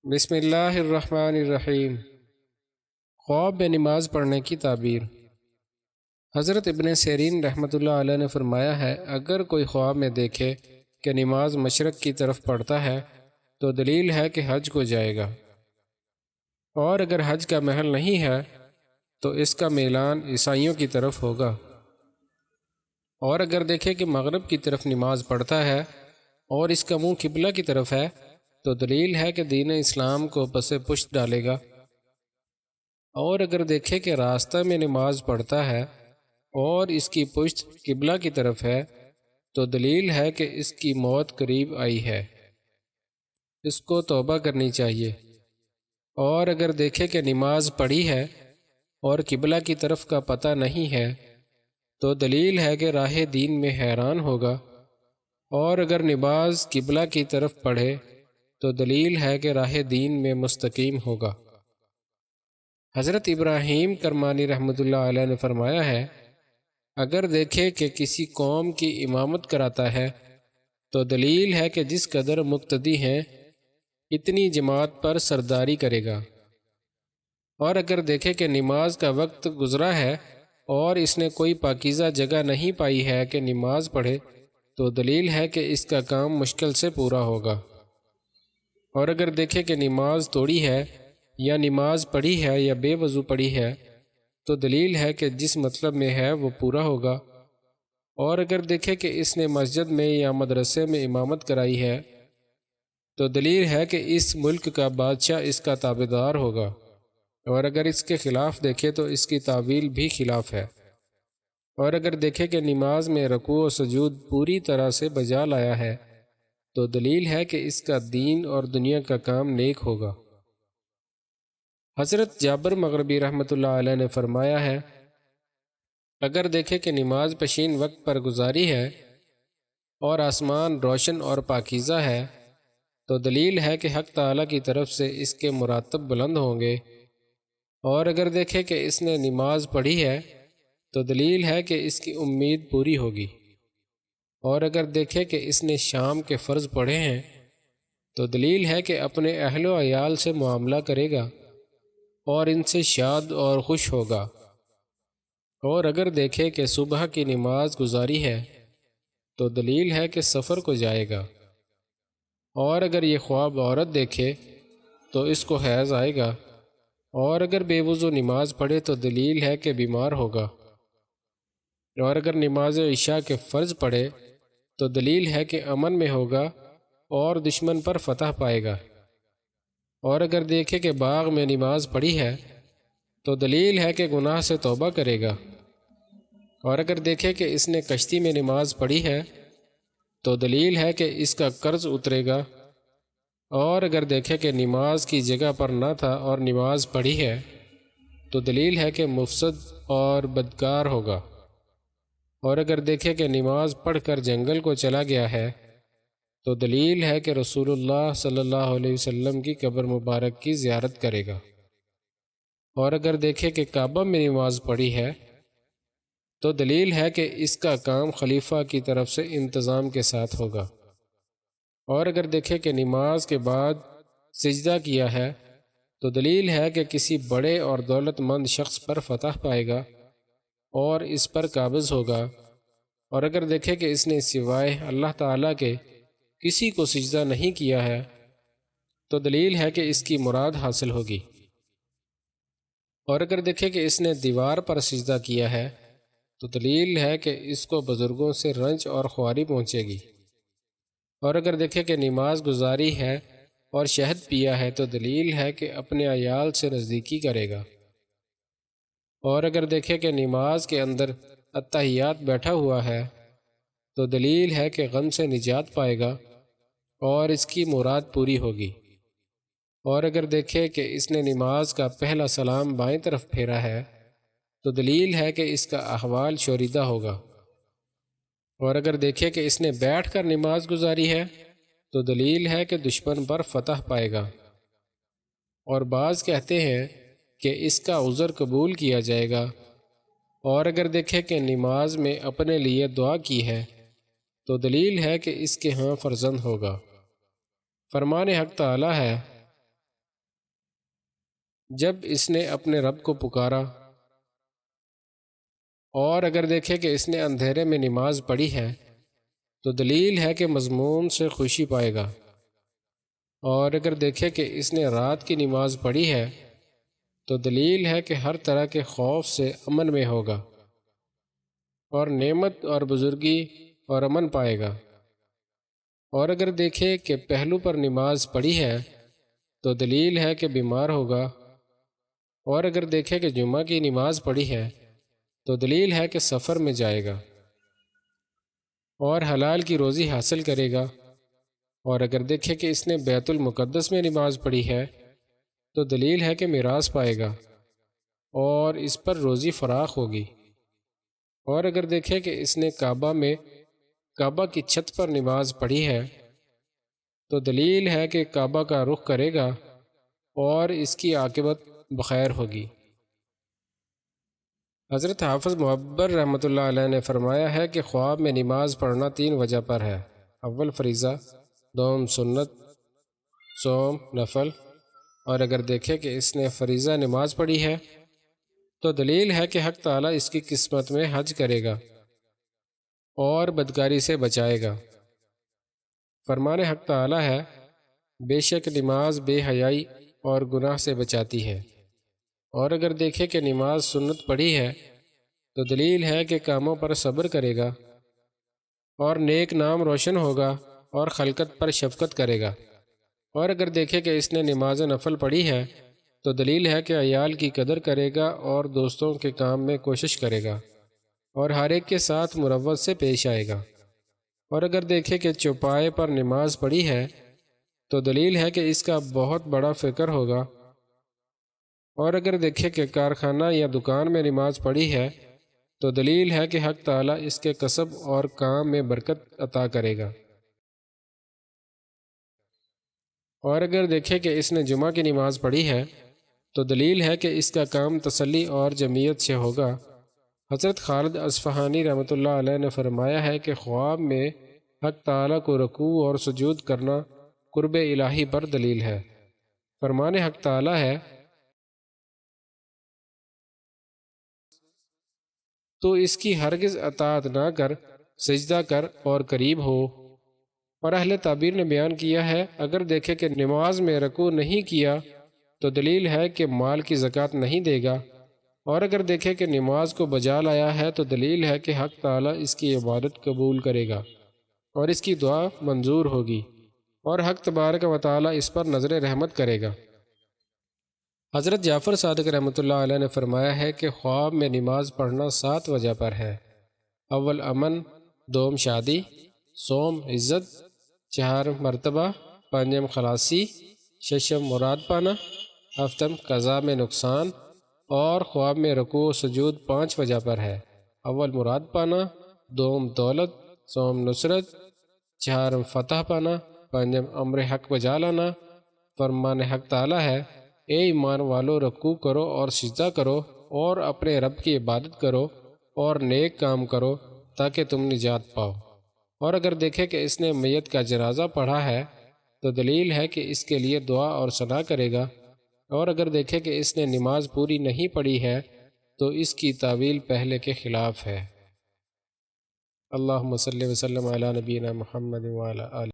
بسم اللہ الرحمن الرحیم۔ خواب میں نماز پڑھنے کی تعبیر۔ حضرت ابن سیرین رحمۃ اللہ علیہ نے فرمایا ہے، اگر کوئی خواب میں دیکھے کہ نماز مشرق کی طرف پڑھتا ہے تو دلیل ہے کہ حج کو جائے گا، اور اگر حج کا محل نہیں ہے تو اس کا میلان عیسائیوں کی طرف ہوگا، اور اگر دیکھے کہ مغرب کی طرف نماز پڑھتا ہے اور اس کا منہ قبلہ کی طرف ہے تو دلیل ہے کہ دین اسلام کو پس پشت ڈالے گا، اور اگر دیکھے کہ راستہ میں نماز پڑھتا ہے اور اس کی پشت قبلہ کی طرف ہے تو دلیل ہے کہ اس کی موت قریب آئی ہے، اس کو توبہ کرنی چاہیے، اور اگر دیکھے کہ نماز پڑھی ہے اور قبلہ کی طرف کا پتہ نہیں ہے تو دلیل ہے کہ راہ دین میں حیران ہوگا، اور اگر نماز قبلہ کی طرف پڑھے تو دلیل ہے کہ راہ دین میں مستقیم ہوگا۔ حضرت ابراہیم کرمانی رحمۃ اللہ علیہ نے فرمایا ہے، اگر دیکھے کہ کسی قوم کی امامت کراتا ہے تو دلیل ہے کہ جس قدر مقتدی ہیں اتنی جماعت پر سرداری کرے گا، اور اگر دیکھے کہ نماز کا وقت گزرا ہے اور اس نے کوئی پاکیزہ جگہ نہیں پائی ہے کہ نماز پڑھے تو دلیل ہے کہ اس کا کام مشکل سے پورا ہوگا، اور اگر دیکھے کہ نماز توڑی ہے یا نماز پڑھی ہے یا بے وضو پڑھی ہے تو دلیل ہے کہ جس مطلب میں ہے وہ پورا ہوگا، اور اگر دیکھے کہ اس نے مسجد میں یا مدرسے میں امامت کرائی ہے تو دلیل ہے کہ اس ملک کا بادشاہ اس کا تابعدار ہوگا، اور اگر اس کے خلاف دیکھے تو اس کی تعویل بھی خلاف ہے، اور اگر دیکھے کہ نماز میں رکوع و سجود پوری طرح سے بجا لایا ہے تو دلیل ہے کہ اس کا دین اور دنیا کا کام نیک ہوگا۔ حضرت جابر مغربی رحمۃ اللہ علیہ نے فرمایا ہے، اگر دیکھے کہ نماز پشین وقت پر گزاری ہے اور آسمان روشن اور پاکیزہ ہے تو دلیل ہے کہ حق تعالیٰ کی طرف سے اس کے مراتب بلند ہوں گے، اور اگر دیکھے کہ اس نے نماز پڑھی ہے تو دلیل ہے کہ اس کی امید پوری ہوگی، اور اگر دیکھے کہ اس نے شام کے فرض پڑھے ہیں تو دلیل ہے کہ اپنے اہل و عیال سے معاملہ کرے گا اور ان سے شاد اور خوش ہوگا، اور اگر دیکھے کہ صبح کی نماز گزاری ہے تو دلیل ہے کہ سفر کو جائے گا، اور اگر یہ خواب عورت دیکھے تو اس کو حیض آئے گا، اور اگر بے وضو نماز پڑھے تو دلیل ہے کہ بیمار ہوگا، اور اگر نماز عشاء کے فرض پڑھے تو دلیل ہے کہ امن میں ہوگا اور دشمن پر فتح پائے گا، اور اگر دیکھے کہ باغ میں نماز پڑھی ہے تو دلیل ہے کہ گناہ سے توبہ کرے گا، اور اگر دیکھے کہ اس نے کشتی میں نماز پڑھی ہے تو دلیل ہے کہ اس کا قرض اترے گا، اور اگر دیکھے کہ نماز کی جگہ پر نہ تھا اور نماز پڑھی ہے تو دلیل ہے کہ مفسد اور بدکار ہوگا، اور اگر دیکھے کہ نماز پڑھ کر جنگل کو چلا گیا ہے تو دلیل ہے کہ رسول اللہ صلی اللہ علیہ وسلم کی قبر مبارک کی زیارت کرے گا، اور اگر دیکھے کہ کعبہ میں نماز پڑھی ہے تو دلیل ہے کہ اس کا کام خلیفہ کی طرف سے انتظام کے ساتھ ہوگا، اور اگر دیکھے کہ نماز کے بعد سجدہ کیا ہے تو دلیل ہے کہ کسی بڑے اور دولت مند شخص پر فتح پائے گا اور اس پر قابض ہوگا، اور اگر دیکھے کہ اس نے سوائے اللہ تعالیٰ کے کسی کو سجدہ نہیں کیا ہے تو دلیل ہے کہ اس کی مراد حاصل ہوگی، اور اگر دیکھے کہ اس نے دیوار پر سجدہ کیا ہے تو دلیل ہے کہ اس کو بزرگوں سے رنج اور خواری پہنچے گی، اور اگر دیکھے کہ نماز گزاری ہے اور شہد پیا ہے تو دلیل ہے کہ اپنے عیال سے نزدیکی کرے گا، اور اگر دیکھے کہ نماز کے اندر اتحیات بیٹھا ہوا ہے تو دلیل ہے کہ غم سے نجات پائے گا اور اس کی مراد پوری ہوگی، اور اگر دیکھے کہ اس نے نماز کا پہلا سلام بائیں طرف پھیرا ہے تو دلیل ہے کہ اس کا احوال شوریدہ ہوگا، اور اگر دیکھے کہ اس نے بیٹھ کر نماز گزاری ہے تو دلیل ہے کہ دشمن پر فتح پائے گا، اور بعض کہتے ہیں کہ اس کا عذر قبول کیا جائے گا، اور اگر دیکھے کہ نماز میں اپنے لیے دعا کی ہے تو دلیل ہے کہ اس کے ہاں فرزند ہوگا۔ فرمان حق تعالی ہے، جب اس نے اپنے رب کو پکارا، اور اگر دیکھے کہ اس نے اندھیرے میں نماز پڑھی ہے تو دلیل ہے کہ مضمون سے خوشی پائے گا، اور اگر دیکھے کہ اس نے رات کی نماز پڑھی ہے تو دلیل ہے کہ ہر طرح کے خوف سے امن میں ہوگا، اور نعمت اور بزرگی اور امن پائے گا۔ اور اگر دیکھے کہ پہلو پر نماز پڑھی ہے تو دلیل ہے کہ بیمار ہوگا، اور اگر دیکھے کہ جمعہ کی نماز پڑھی ہے تو دلیل ہے کہ سفر میں جائے گا اور حلال کی روزی حاصل کرے گا، اور اگر دیکھے کہ اس نے بیت المقدس میں نماز پڑھی ہے تو دلیل ہے کہ میراث پائے گا اور اس پر روزی فراخ ہوگی، اور اگر دیکھے کہ اس نے کعبہ کی چھت پر نماز پڑھی ہے تو دلیل ہے کہ کعبہ کا رخ کرے گا اور اس کی عاقبت بخیر ہوگی۔ حضرت حافظ معبر رحمۃ اللہ علیہ نے فرمایا ہے کہ خواب میں نماز پڑھنا 3 وجہ پر ہے: اول فریضہ، دوم سنت، سوم نفل۔ اور اگر دیکھے کہ اس نے فریضہ نماز پڑھی ہے تو دلیل ہے کہ حق تعالیٰ اس کی قسمت میں حج کرے گا اور بدکاری سے بچائے گا۔ فرمان حق تعالیٰ ہے، بے شک نماز بے حیائی اور گناہ سے بچاتی ہے۔ اور اگر دیکھے کہ نماز سنت پڑھی ہے تو دلیل ہے کہ کاموں پر صبر کرے گا اور نیک نام روشن ہوگا اور خلقت پر شفقت کرے گا۔ اور اگر دیکھے کہ اس نے نماز نفل پڑھی ہے تو دلیل ہے کہ عیال کی قدر کرے گا اور دوستوں کے کام میں کوشش کرے گا اور ہر ایک کے ساتھ مروت سے پیش آئے گا۔ اور اگر دیکھے کہ چوپائے پر نماز پڑھی ہے تو دلیل ہے کہ اس کا بہت بڑا فکر ہوگا۔ اور اگر دیکھے کہ کارخانہ یا دکان میں نماز پڑھی ہے تو دلیل ہے کہ حق تعالیٰ اس کے کسب اور کام میں برکت عطا کرے گا۔ اور اگر دیکھے کہ اس نے جمعہ کی نماز پڑھی ہے تو دلیل ہے کہ اس کا کام تسلی اور جمعیت سے ہوگا۔ حضرت خالد اصفہانی رحمۃ اللہ علیہ نے فرمایا ہے کہ خواب میں حق تعالیٰ کو رکوع اور سجود کرنا قرب الہی پر دلیل ہے۔ فرمان حق تعالیٰ ہے، تو اس کی ہرگز اطاعت نہ کر، سجدہ کر اور قریب ہو۔ اور اہل تعبیر نے بیان کیا ہے، اگر دیکھے کہ نماز میں رکوع نہیں کیا تو دلیل ہے کہ مال کی زکوٰۃ نہیں دے گا، اور اگر دیکھے کہ نماز کو بجا لایا ہے تو دلیل ہے کہ حق تعالیٰ اس کی عبادت قبول کرے گا اور اس کی دعا منظور ہوگی، اور حق تبارک و تعالیٰ اس پر نظر رحمت کرے گا۔ حضرت جعفر صادق رحمۃ اللہ علیہ نے فرمایا ہے کہ خواب میں نماز پڑھنا 7 وجہ پر ہے: اول امن، دوم شادی، سوم عزت، چہارم مرتبہ، پانچم خلاصی، ششم مراد پانا، ہفتم قضا میں نقصان۔ اور خواب میں رکوع و سجود 5 وجہ پر ہے: اول مراد پانا، دوم دولت، سوم نصرت، چہارم فتح پانا، پانچم امر حق بجا لانا۔ فرمان حق تعالیٰ ہے، اے ایمان والو، رکوع کرو اور سجدہ کرو اور اپنے رب کی عبادت کرو اور نیک کام کرو تاکہ تم نجات پاؤ۔ اور اگر دیکھے کہ اس نے میت کا جنازہ پڑھا ہے تو دلیل ہے کہ اس کے لیے دعا اور ثنا کرے گا، اور اگر دیکھے کہ اس نے نماز پوری نہیں پڑھی ہے تو اس کی تعویل پہلے کے خلاف ہے۔ اللہم صلی وسلم علی نبینا محمد وعلی آلہ